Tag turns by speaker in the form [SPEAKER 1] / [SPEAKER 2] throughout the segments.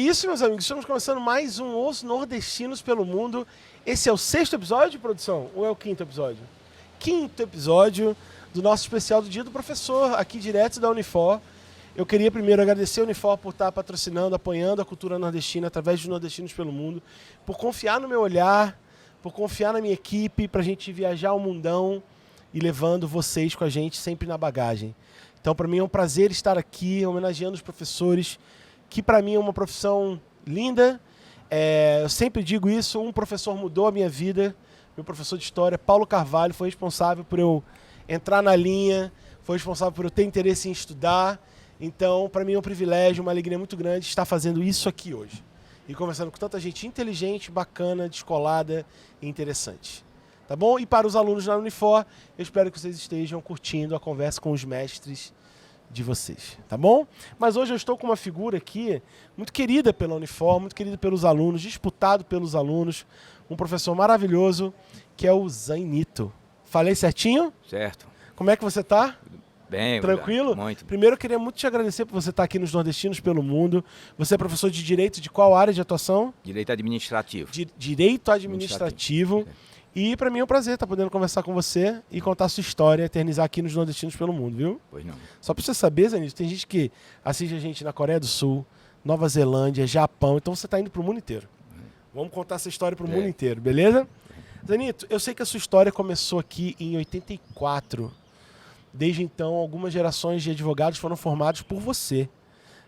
[SPEAKER 1] isso, meus amigos. Estamos começando mais um Os Nordestinos pelo Mundo. Esse é o 6º episódio, produção? Ou é o 5º episódio? 5º episódio do nosso especial do Dia do Professor, aqui direto da Unifor. Eu queria primeiro agradecer a Unifor por estar patrocinando, apoiando a cultura nordestina através dos Nordestinos pelo Mundo, por confiar no meu olhar, por confiar na minha equipe, para a gente viajar o mundão e levando vocês com a gente sempre na bagagem. Então, para mim é um prazer estar aqui homenageando os professores, que para mim é uma profissão linda. Eu sempre digo isso, um professor mudou a minha vida. Meu professor de história, Paulo Carvalho, foi responsável por eu entrar na linha, foi responsável por eu ter interesse em estudar. Então, para mim é um privilégio, uma alegria muito grande estar fazendo isso aqui hoje. E conversando com tanta gente inteligente, bacana, descolada e interessante. Tá bom? E para os alunos da Unifor, eu espero que vocês estejam curtindo a conversa com os mestres de vocês, tá bom? Mas hoje eu estou com uma figura aqui muito querida pela Unifor, muito querida pelos alunos, disputado pelos alunos, um professor maravilhoso, que é o Zainito. Falei certinho?
[SPEAKER 2] Certo.
[SPEAKER 1] Como é que você tá?
[SPEAKER 2] Bem,
[SPEAKER 1] tranquilo?
[SPEAKER 2] Muito.
[SPEAKER 1] Primeiro eu queria muito te agradecer por você estar aqui nos Nordestinos pelo Mundo. Você é professor de Direito de qual área de atuação?
[SPEAKER 2] Direito administrativo.
[SPEAKER 1] Direito administrativo. E para mim é um prazer estar podendo conversar com você e contar a sua história, eternizar aqui nos Nordestinos pelo Mundo, viu?
[SPEAKER 2] Pois não.
[SPEAKER 1] Só para você saber, Zanito, tem gente que assiste a gente na Coreia do Sul, Nova Zelândia, Japão, então você está indo para o mundo inteiro. Vamos contar essa história para o mundo inteiro, beleza? Zanito, eu sei que a sua história começou aqui em 84. Desde então, algumas gerações de advogados foram formados por você,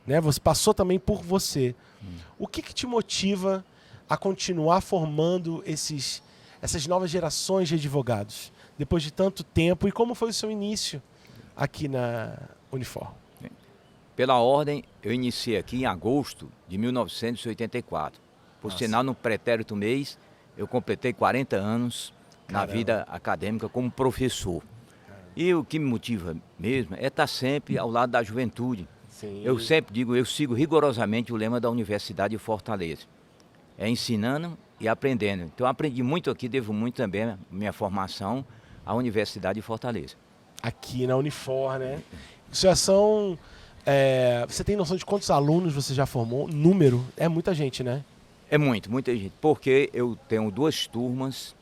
[SPEAKER 1] né? Você passou também por você. O que te motiva a continuar formando essas novas gerações de advogados, depois de tanto tempo, e como foi o seu início aqui na Unifor?
[SPEAKER 2] Pela ordem, eu iniciei aqui em agosto de 1984. Por sinal, no pretérito mês, eu completei 40 anos na vida acadêmica como professor. E o que me motiva mesmo é estar sempre ao lado da juventude.
[SPEAKER 1] Sim.
[SPEAKER 2] Eu sempre digo, eu sigo rigorosamente o lema da Universidade de Fortaleza. É ensinando e aprendendo. Então eu aprendi muito aqui, devo muito também a minha formação à Universidade de Fortaleza.
[SPEAKER 1] Aqui na Unifor, né? Já são... você tem noção de quantos alunos você já formou? Número? É muita gente, né?
[SPEAKER 2] É muita gente. Porque eu tenho 2 turmas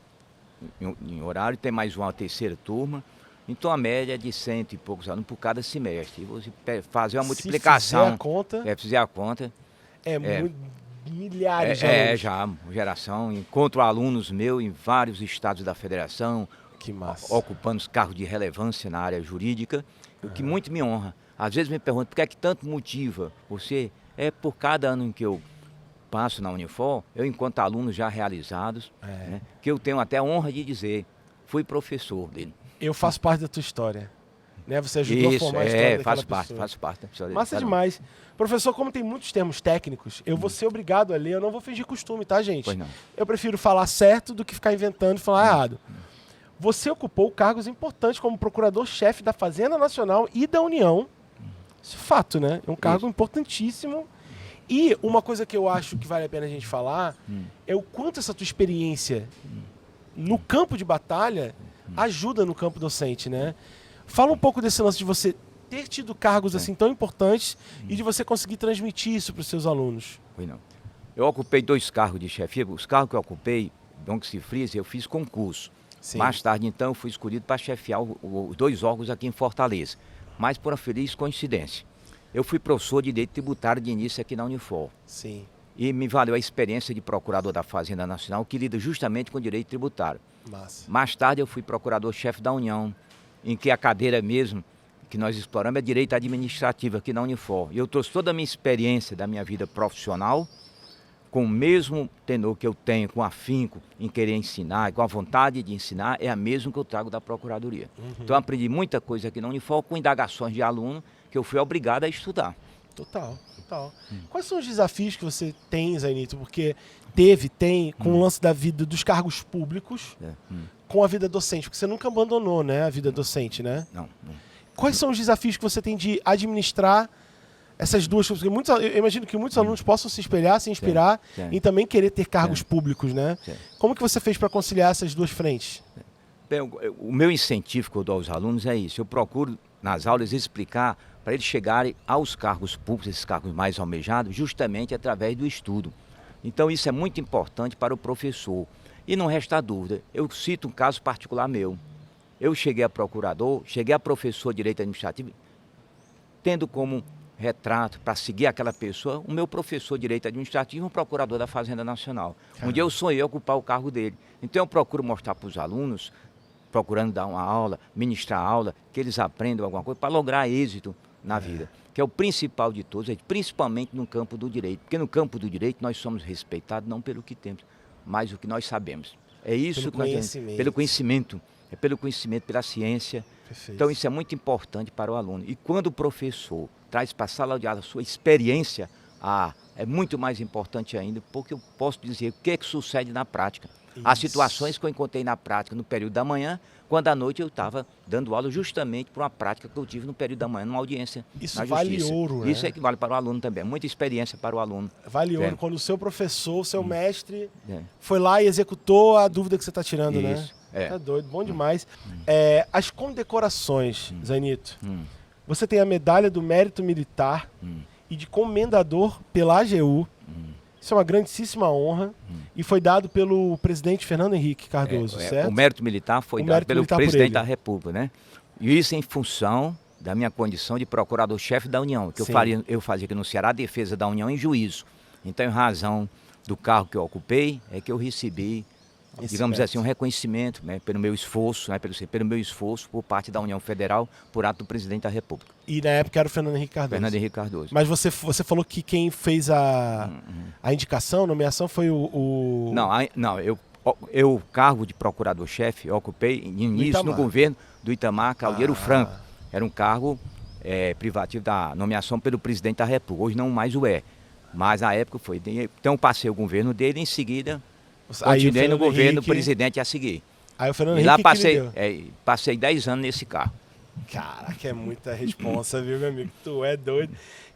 [SPEAKER 2] em horário, tem mais uma terceira turma. Então a média é de 100 e poucos alunos por cada semestre. E você fazer uma multiplicação.
[SPEAKER 1] Se fizer a conta...
[SPEAKER 2] fizer a conta.
[SPEAKER 1] Milhares de alunos.
[SPEAKER 2] Já, geração. Encontro alunos meus em vários estados da federação.
[SPEAKER 1] Que massa.
[SPEAKER 2] Ocupando cargos de relevância na área jurídica, o que muito me honra. Às vezes me perguntam por que é que tanto motiva você. É por cada ano em que eu passo na Unifor, eu encontro alunos já realizados, né, que eu tenho até a honra de dizer, fui professor dele.
[SPEAKER 1] Eu faço parte da tua história. Né? Você ajudou a formar a história daquela pessoa.
[SPEAKER 2] Faço parte da história.
[SPEAKER 1] Massa demais. Professor, como tem muitos termos técnicos, eu vou ser obrigado a ler, eu não vou fingir costume, tá, gente?
[SPEAKER 2] Pois não.
[SPEAKER 1] Eu prefiro falar certo do que ficar inventando e falar errado. Você ocupou cargos importantes como procurador-chefe da Fazenda Nacional e da União. Isso é fato, né? É um cargo importantíssimo. E uma coisa que eu acho que vale a pena a gente falar é o quanto essa tua experiência no campo de batalha ajuda no campo docente, né? Fala um pouco desse lance de você ter tido cargos assim tão importantes e de você conseguir transmitir isso para os seus alunos.
[SPEAKER 2] Pois não. Eu ocupei 2 cargos de chefia. Os cargos que eu ocupei, donc se frisa, eu fiz concurso. Sim. Mais tarde, então, eu fui escolhido para chefiar os 2 órgãos aqui em Fortaleza. Mas por uma feliz coincidência. Eu fui professor de Direito Tributário de início aqui na Unifor.
[SPEAKER 1] Sim.
[SPEAKER 2] E me valeu a experiência de procurador da Fazenda Nacional, que lida justamente com direito tributário.
[SPEAKER 1] Massa.
[SPEAKER 2] Mais tarde eu fui procurador-chefe da União, em que a cadeira mesmo que nós exploramos é direito administrativo aqui na Unifor. E eu trouxe toda a minha experiência da minha vida profissional, com o mesmo tenor que eu tenho, com afinco em querer ensinar, com a vontade de ensinar, é a mesma que eu trago da Procuradoria. Então eu aprendi muita coisa aqui na Unifor com indagações de aluno que eu fui obrigado a estudar.
[SPEAKER 1] Total. Quais são os desafios que você tem, Zainito? Porque tem, com o lance da vida dos cargos públicos, com a vida docente, porque você nunca abandonou, né, a vida docente, né?
[SPEAKER 2] Não.
[SPEAKER 1] Quais são os desafios que você tem de administrar essas duas coisas? Porque eu imagino que muitos alunos possam se espelhar, se inspirar em também querer ter cargos públicos, né? Como que você fez para conciliar essas duas frentes?
[SPEAKER 2] Bem, o meu incentivo que eu dou aos alunos é isso. Eu procuro, nas aulas, explicar para eles chegarem aos cargos públicos, esses cargos mais almejados, justamente através do estudo. Então isso é muito importante para o professor. E não resta dúvida, eu cito um caso particular meu. Eu cheguei a procurador, cheguei a professor de direito administrativo, tendo como retrato para seguir aquela pessoa o meu professor de direito administrativo e um procurador da Fazenda Nacional.
[SPEAKER 1] Caramba.
[SPEAKER 2] Um dia eu sonhei ocupar o cargo dele. Então eu procuro mostrar para os alunos, procurando dar uma aula, ministrar aula, que eles aprendam alguma coisa para lograr êxito na vida, que é o principal de todos, principalmente no campo do direito. Porque no campo do direito nós somos respeitados não pelo que temos, mas o que nós sabemos. É isso
[SPEAKER 1] Pelo
[SPEAKER 2] que nós
[SPEAKER 1] conhecimento.
[SPEAKER 2] pelo conhecimento, é pelo conhecimento, pela ciência.
[SPEAKER 1] Perfeito.
[SPEAKER 2] Então isso é muito importante para o aluno. E quando o professor traz para a sala de aula a sua experiência, é muito mais importante ainda, porque eu posso dizer o que é que sucede na prática. As situações que eu encontrei na prática no período da manhã, quando à noite eu estava dando aula justamente por uma prática que eu tive no período da manhã, numa audiência
[SPEAKER 1] Isso
[SPEAKER 2] na
[SPEAKER 1] vale
[SPEAKER 2] justiça.
[SPEAKER 1] ouro, né?
[SPEAKER 2] Isso é que vale para o aluno também, muita experiência para o aluno.
[SPEAKER 1] Vale ouro
[SPEAKER 2] É.
[SPEAKER 1] quando o seu professor, o seu mestre,
[SPEAKER 2] É.
[SPEAKER 1] foi lá e executou a dúvida que você está tirando, né?
[SPEAKER 2] Isso, é.
[SPEAKER 1] Tá doido, bom demais. As condecorações, Zainito. Você tem a medalha do Mérito Militar e de Comendador pela AGU. Isso é uma grandíssima honra e foi dado pelo presidente Fernando Henrique Cardoso, certo?
[SPEAKER 2] O mérito militar foi
[SPEAKER 1] O
[SPEAKER 2] dado
[SPEAKER 1] mérito
[SPEAKER 2] pelo
[SPEAKER 1] militar por
[SPEAKER 2] presidente
[SPEAKER 1] ele.
[SPEAKER 2] da República, né? E isso em função da minha condição de procurador-chefe da União, que
[SPEAKER 1] Sim.
[SPEAKER 2] eu fazia aqui no Ceará a defesa da União em juízo. Então, em razão do cargo que eu ocupei, é que eu recebi,
[SPEAKER 1] Esse
[SPEAKER 2] digamos
[SPEAKER 1] mérito.
[SPEAKER 2] assim, um reconhecimento, né, pelo meu esforço, né, pelo meu esforço por parte da União Federal, por ato do presidente da República,
[SPEAKER 1] E na época era o Fernando Henrique Cardoso.
[SPEAKER 2] Fernando Henrique Cardoso.
[SPEAKER 1] Mas você falou que quem fez a indicação, a nomeação, foi o...
[SPEAKER 2] Não, eu cargo de procurador-chefe, eu ocupei início
[SPEAKER 1] Itamar.
[SPEAKER 2] no governo do Itamar Caldeiro
[SPEAKER 1] Ah.
[SPEAKER 2] Franco. Era um cargo privativo da nomeação pelo presidente da República. Hoje não mais o é. Mas na época foi. Então passei o governo dele, em seguida
[SPEAKER 1] Aí o
[SPEAKER 2] continuei no
[SPEAKER 1] Fernando
[SPEAKER 2] governo do
[SPEAKER 1] Henrique-
[SPEAKER 2] presidente a seguir.
[SPEAKER 1] Aí o Fernando
[SPEAKER 2] E lá
[SPEAKER 1] Henrique que lhe deu.
[SPEAKER 2] passei 10 anos nesse cargo.
[SPEAKER 1] Caraca, é muita responsa, viu, meu amigo? Tu é doido.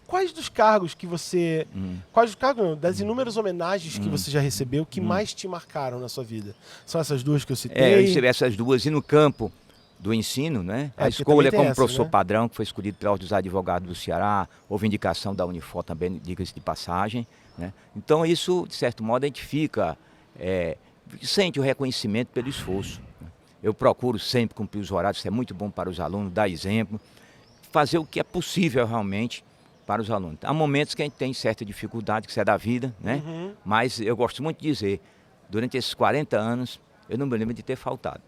[SPEAKER 1] Quais dos cargos que você... Quais dos cargos, não, das inúmeras homenagens que você já recebeu que mais te marcaram na sua vida? São essas duas que eu citei?
[SPEAKER 2] Eu recebi essas duas. E no campo do ensino, né?
[SPEAKER 1] É,
[SPEAKER 2] A
[SPEAKER 1] porque
[SPEAKER 2] escolha
[SPEAKER 1] também tem
[SPEAKER 2] como
[SPEAKER 1] essa,
[SPEAKER 2] professor
[SPEAKER 1] né?
[SPEAKER 2] padrão, que foi escolhido pela Ordem dos Advogados do Ceará, houve indicação da Unifor também, diga-se de passagem, né? Então isso, de certo modo, identifica, sente o reconhecimento pelo esforço. Né? Eu procuro sempre cumprir os horários, isso é muito bom para os alunos, dar exemplo, fazer o que é possível realmente para os alunos. Há momentos que a gente tem certa dificuldade, que isso é da vida, né? Mas eu gosto muito de dizer, durante esses 40 anos, eu não me lembro de ter faltado.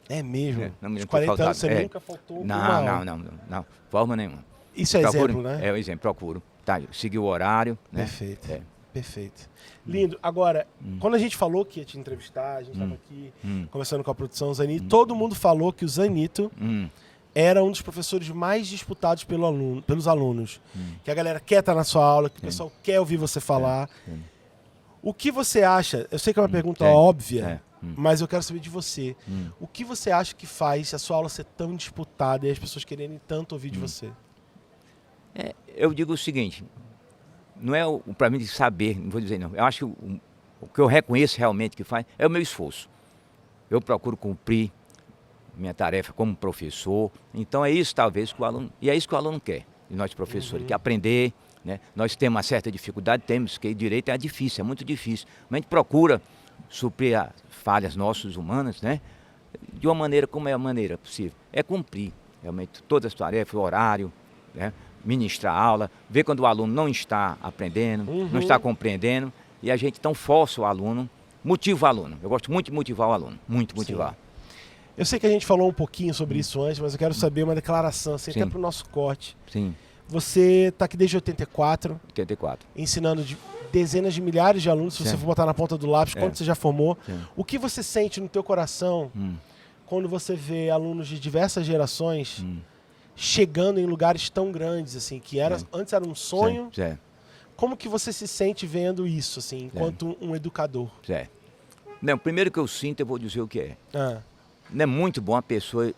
[SPEAKER 1] É mesmo?
[SPEAKER 2] Não me
[SPEAKER 1] Os
[SPEAKER 2] lembro de ter
[SPEAKER 1] 40
[SPEAKER 2] faltado.
[SPEAKER 1] anos você nunca faltou uma
[SPEAKER 2] Não,
[SPEAKER 1] aula.
[SPEAKER 2] não, forma nenhuma.
[SPEAKER 1] Isso é
[SPEAKER 2] Procuro-
[SPEAKER 1] exemplo, né?
[SPEAKER 2] É o exemplo, procuro. Tá, seguir o horário, né?
[SPEAKER 1] Perfeito.
[SPEAKER 2] É.
[SPEAKER 1] Perfeito. Lindo. Agora, quando a gente falou que ia te entrevistar, a gente estava aqui conversando com a produção Zanito, todo mundo falou que o Zanito era um dos professores mais disputados pelos alunos. Que a galera quer estar na sua aula, que o pessoal quer ouvir você falar. O que você acha? Eu sei que é uma pergunta óbvia, mas eu quero saber de você. O que você acha que faz a sua aula ser tão disputada e as pessoas quererem tanto ouvir de você?
[SPEAKER 2] Eu digo o seguinte, não é para mim de saber, não vou dizer não. Eu acho que o que eu reconheço realmente que faz é o meu esforço. Eu procuro cumprir minha tarefa como professor. Então é isso talvez que o aluno, e é isso que o aluno quer, e nós professores, quer aprender, né? Nós temos uma certa dificuldade, temos, que direito é difícil, é muito difícil. Mas a gente procura suprir as falhas nossas humanas, né? De uma maneira, como é a maneira possível? É cumprir realmente todas as tarefas, o horário, né? Ministrar a aula, ver quando o aluno não está aprendendo, não está compreendendo, e a gente então força o aluno, motiva o aluno. Eu gosto muito de motivar o aluno, muito motivar.
[SPEAKER 1] Eu sei que a gente falou um pouquinho sobre isso antes, mas eu quero saber uma declaração, assim,
[SPEAKER 2] Sim.
[SPEAKER 1] até para o nosso corte.
[SPEAKER 2] Sim,
[SPEAKER 1] Você está aqui desde 84,
[SPEAKER 2] 84.
[SPEAKER 1] ensinando dezenas de milhares de alunos, se você
[SPEAKER 2] Sim.
[SPEAKER 1] for botar na ponta do lápis, quanto você já formou.
[SPEAKER 2] Sim.
[SPEAKER 1] O que você sente no teu coração quando você vê alunos de diversas gerações chegando em lugares tão grandes, assim, que antes era um sonho?
[SPEAKER 2] Zé,
[SPEAKER 1] Como que você se sente vendo isso, assim, enquanto um educador?
[SPEAKER 2] Zé. Não, primeiro que eu sinto, eu vou dizer o que é.
[SPEAKER 1] Ah,
[SPEAKER 2] Não é muito bom a pessoa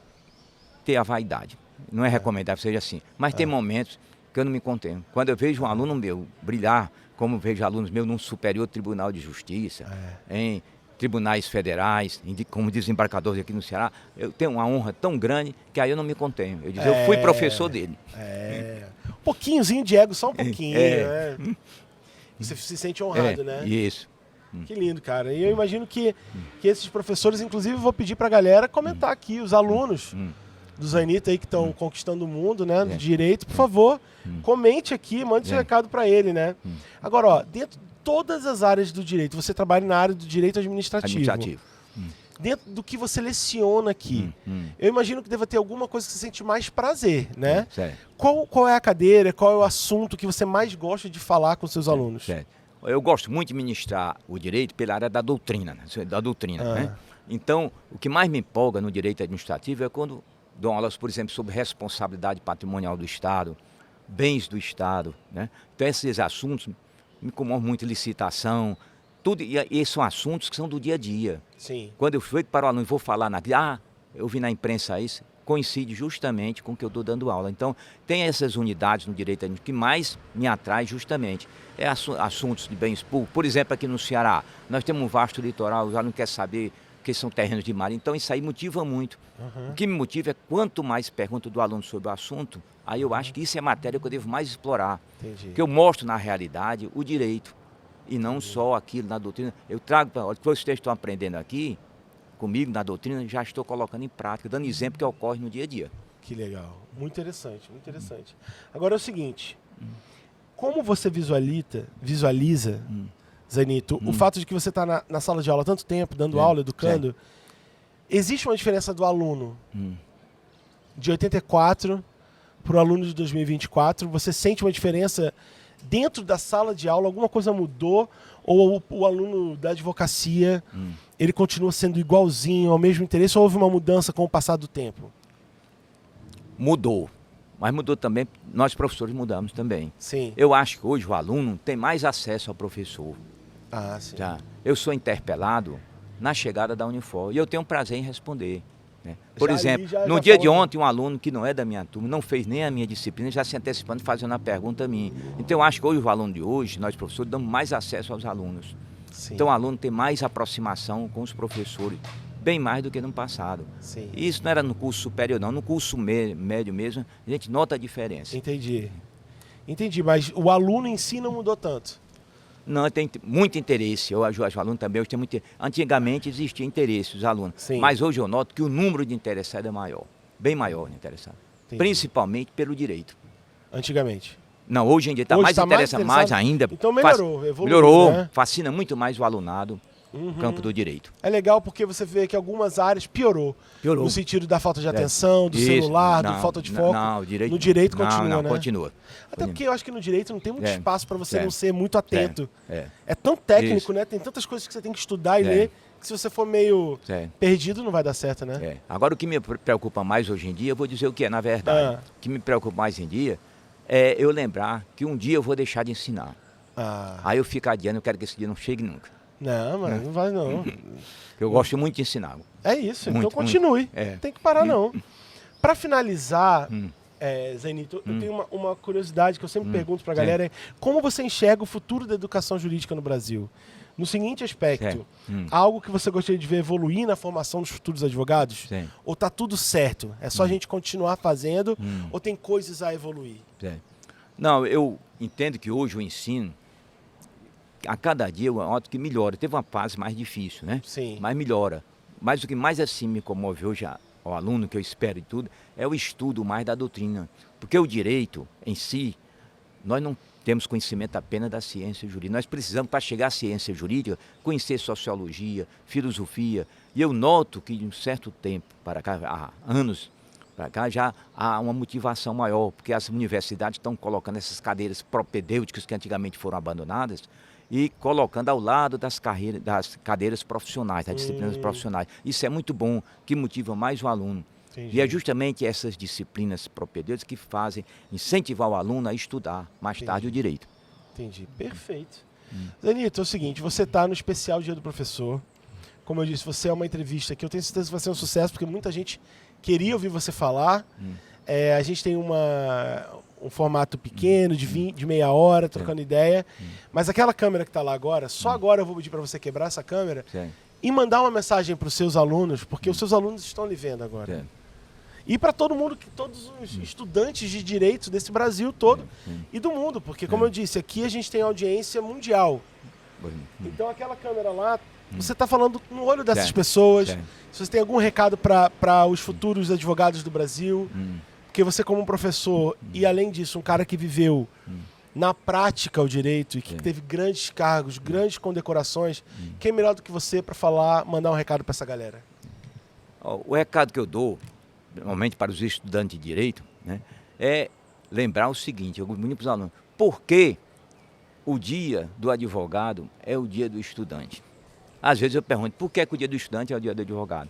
[SPEAKER 2] ter a vaidade. Não é recomendável que seja assim. Mas tem momentos que eu não me contento. Quando eu vejo um aluno meu brilhar, como vejo alunos meus num superior tribunal de justiça, tribunais federais, como desembargador aqui no Ceará. Eu tenho uma honra tão grande que aí eu não me contenho. Eu digo, eu fui professor dele.
[SPEAKER 1] Um pouquinhozinho de ego, só um pouquinho, né? Você se sente honrado, né?
[SPEAKER 2] Isso.
[SPEAKER 1] Que lindo, cara. E eu imagino que esses professores, inclusive, eu vou pedir pra galera comentar aqui, os alunos do Zainito aí que estão conquistando o mundo, né, do direito, por favor, comente aqui, mande seu recado para ele, né. Agora, ó, dentro de todas as áreas do direito, você trabalha na área do direito administrativo. Dentro do que você leciona aqui, eu imagino que deva ter alguma coisa que você sente mais prazer, né? Qual é a cadeira, qual é o assunto que você mais gosta de falar com seus alunos?
[SPEAKER 2] Eu gosto muito de ministrar o direito pela área da doutrina, né? Então, o que mais me empolga no direito administrativo é quando dou aulas, por exemplo, sobre responsabilidade patrimonial do Estado, bens do Estado, né? Então, esses assuntos me comovem muito, licitação, tudo, e esses são assuntos que são do dia a dia.
[SPEAKER 1] Sim.
[SPEAKER 2] Quando eu fui para o aluno e vou falar eu vi na imprensa isso, coincide justamente com o que eu estou dando aula. Então, tem essas unidades no direito administrativo que mais me atrai justamente. Assuntos de bens públicos. Por exemplo, aqui no Ceará, nós temos um vasto litoral, os alunos querem saber que são terrenos de mar. Então, isso aí motiva muito. O que me motiva é quanto mais pergunta do aluno sobre o assunto, aí eu acho que isso é matéria que eu devo mais explorar. Porque eu mostro na realidade o direito e não só aquilo na doutrina. Eu trago, olha, o que vocês estão aprendendo aqui, comigo na doutrina, já estou colocando em prática, dando exemplo que ocorre no dia a dia.
[SPEAKER 1] Que legal. Muito interessante, muito interessante. Agora é o seguinte, como você visualiza, Zainito, o fato de que você está na sala de aula há tanto tempo, dando aula, educando, existe uma diferença do aluno de 84 para o aluno de 2024? Você sente uma diferença dentro da sala de aula? Alguma coisa mudou? Ou o aluno da advocacia, ele continua sendo igualzinho, ao mesmo interesse, ou houve uma mudança com o passar do tempo?
[SPEAKER 2] Mudou. Mas mudou também, nós professores mudamos também.
[SPEAKER 1] Sim.
[SPEAKER 2] Eu acho que hoje o aluno tem mais acesso ao professor.
[SPEAKER 1] Sim.
[SPEAKER 2] Tá? Eu sou interpelado na chegada da Unifor e eu tenho prazer em responder. Né? Por exemplo, no dia de ontem, um aluno que não é da minha turma, não fez nem a minha disciplina, já se antecipando, fazendo a pergunta a mim. Então eu acho que hoje o aluno de hoje, nós professores, damos mais acesso aos alunos. Sim. Então o aluno tem mais aproximação com os professores, bem mais do que no passado.
[SPEAKER 1] Sim.
[SPEAKER 2] E isso não era no curso superior não, no curso médio mesmo, a gente nota a diferença.
[SPEAKER 1] Entendi, mas o aluno em si não mudou tanto?
[SPEAKER 2] Não, tem muito interesse. Eu ajudo os alunos também. Hoje tem muito. Antigamente existia interesse dos alunos. Sim. Mas hoje eu noto que o número de interessados é maior. Bem maior de interessados. Principalmente pelo direito.
[SPEAKER 1] Antigamente?
[SPEAKER 2] Não, hoje em dia está mais interessado, mais ainda.
[SPEAKER 1] Então melhorou, evoluiu.
[SPEAKER 2] Melhorou,
[SPEAKER 1] né?
[SPEAKER 2] Fascina muito mais o alunado. Campo do direito.
[SPEAKER 1] É legal porque você vê que algumas áreas piorou. No sentido da falta de atenção, do celular, da falta de foco.
[SPEAKER 2] Não,
[SPEAKER 1] no direito continua, né?
[SPEAKER 2] Continua.
[SPEAKER 1] Até porque eu acho que no direito não tem muito espaço para você não ser muito atento. É tão técnico, né? Tem tantas coisas que você tem que estudar e ler, que se você for meio perdido não vai dar certo, né?
[SPEAKER 2] Agora o que me preocupa mais hoje em dia, eu vou dizer o que é, na verdade. O que me preocupa mais hoje em dia é eu lembrar que um dia eu vou deixar de ensinar. Aí eu fico adiando, eu quero que esse dia não chegue nunca.
[SPEAKER 1] Não, mas não vai não.
[SPEAKER 2] Eu gosto muito de ensinar.
[SPEAKER 1] É isso, então continue. Não tem que parar não. Para finalizar, Zainito, eu tenho uma curiosidade que eu sempre pergunto para a galera, é como você enxerga o futuro da educação jurídica no Brasil? No seguinte aspecto, algo que você gostaria de ver evoluir na formação dos futuros advogados? Ou tá tudo certo? É só a gente continuar fazendo ou tem coisas a evoluir?
[SPEAKER 2] Não, eu entendo que hoje o ensino, a cada dia eu noto que melhora. Teve uma fase mais difícil, né?
[SPEAKER 1] Sim.
[SPEAKER 2] Mas melhora. Mas o que mais assim me comove hoje ao aluno, que eu espero e tudo, é o estudo mais da doutrina. Porque o direito em si, nós não temos conhecimento apenas da ciência jurídica. Nós precisamos, para chegar à ciência jurídica, conhecer sociologia, filosofia. E eu noto que de um certo tempo para cá, há anos para cá, já há uma motivação maior, porque as universidades estão colocando essas cadeiras propedêuticas que antigamente foram abandonadas, e colocando ao lado das cadeiras profissionais, das disciplinas profissionais. Isso é muito bom, que motiva mais o aluno. Entendi. E é justamente essas disciplinas propedêuticas que fazem incentivar o aluno a estudar mais tarde o direito.
[SPEAKER 1] Entendi, perfeito. Zainito, é o seguinte, você está no especial Dia do Professor. Como eu disse, você é uma entrevista que eu tenho certeza que vai ser um sucesso, porque muita gente queria ouvir você falar. A gente tem um formato pequeno, de meia hora, trocando ideia. Mas aquela câmera que está lá agora, só agora eu vou pedir para você quebrar essa câmera e mandar uma mensagem para os seus alunos, porque os seus alunos estão lhe vendo agora.
[SPEAKER 2] É.
[SPEAKER 1] E para todo mundo, todos os estudantes de direito desse Brasil todo e do mundo, porque, como eu disse, aqui a gente tem audiência mundial. Então, aquela câmera lá, você está falando no olho dessas pessoas. Se você tem algum recado para os futuros advogados do Brasil, porque você, como um professor, e além disso, um cara que viveu na prática o direito e que teve grandes cargos, grandes condecorações, quem é melhor do que você para falar, mandar um recado para essa galera?
[SPEAKER 2] O recado que eu dou, normalmente para os estudantes de direito, né, é lembrar o seguinte, eu muito para os alunos, por que o dia do advogado é o dia do estudante? Às vezes eu pergunto, por que o dia do estudante é o dia do advogado?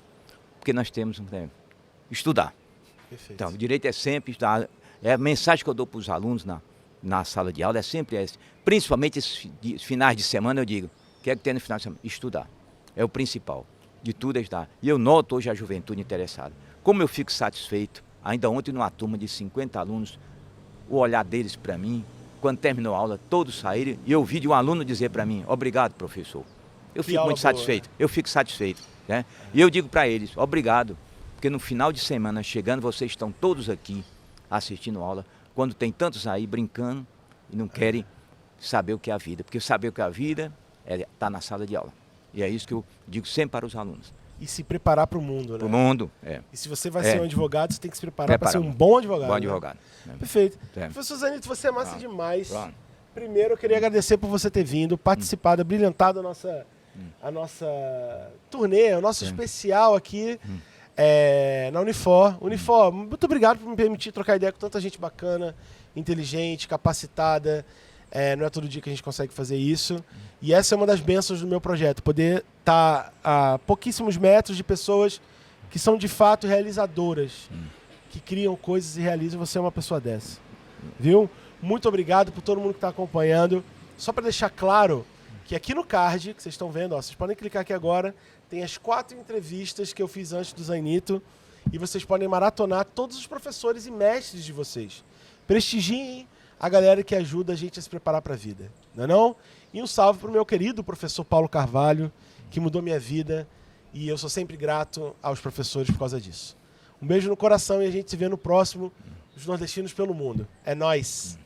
[SPEAKER 2] Porque nós temos que estudar.
[SPEAKER 1] Perfeito.
[SPEAKER 2] Então, o direito é sempre estudar. É a mensagem que eu dou para os alunos na sala de aula é sempre essa. Principalmente esses finais de semana, eu digo, o que é que tem no final de semana? Estudar. É o principal. De tudo é estudar. E eu noto hoje a juventude interessada. Como eu fico satisfeito, ainda ontem numa turma de 50 alunos, o olhar deles para mim, quando terminou a aula, todos saíram e eu ouvi de um aluno dizer para mim, obrigado, professor. Eu fico muito satisfeito, eu fico satisfeito. Né? E eu digo para eles, obrigado, porque no final de semana, chegando, vocês estão todos aqui assistindo aula, quando tem tantos aí brincando e não querem saber o que é a vida. Porque saber o que é a vida é estar na sala de aula. E é isso que eu digo sempre para os alunos.
[SPEAKER 1] E se preparar para o mundo, né?
[SPEAKER 2] Para o mundo, é.
[SPEAKER 1] E se você vai ser um advogado, você tem que se preparar para ser um bom advogado.
[SPEAKER 2] Bom advogado.
[SPEAKER 1] Né? Perfeito.
[SPEAKER 2] É.
[SPEAKER 1] Professor Zanito, você é massa demais.
[SPEAKER 2] Pronto.
[SPEAKER 1] Primeiro, eu queria agradecer por você ter vindo, participado, brilhantado a nossa turnê, o nosso especial aqui na Unifor. Unifor, muito obrigado por me permitir trocar ideia com tanta gente bacana, inteligente, capacitada. Não é todo dia que a gente consegue fazer isso. E essa é uma das bênçãos do meu projeto, poder estar a pouquíssimos metros de pessoas que são de fato realizadoras, que criam coisas e realizam. Você é uma pessoa dessa. Viu? Muito obrigado por todo mundo que está acompanhando. Só para deixar claro que aqui no card, que vocês estão vendo, vocês podem clicar aqui agora, tem as 4 entrevistas que eu fiz antes do Zainito, e vocês podem maratonar todos os professores e mestres de vocês. Prestigiem a galera que ajuda a gente a se preparar para a vida, não é não? E um salve para o meu querido professor Paulo Carvalho, que mudou minha vida, e eu sou sempre grato aos professores por causa disso. Um beijo no coração e a gente se vê no próximo Os Nordestinos pelo Mundo. É nóis!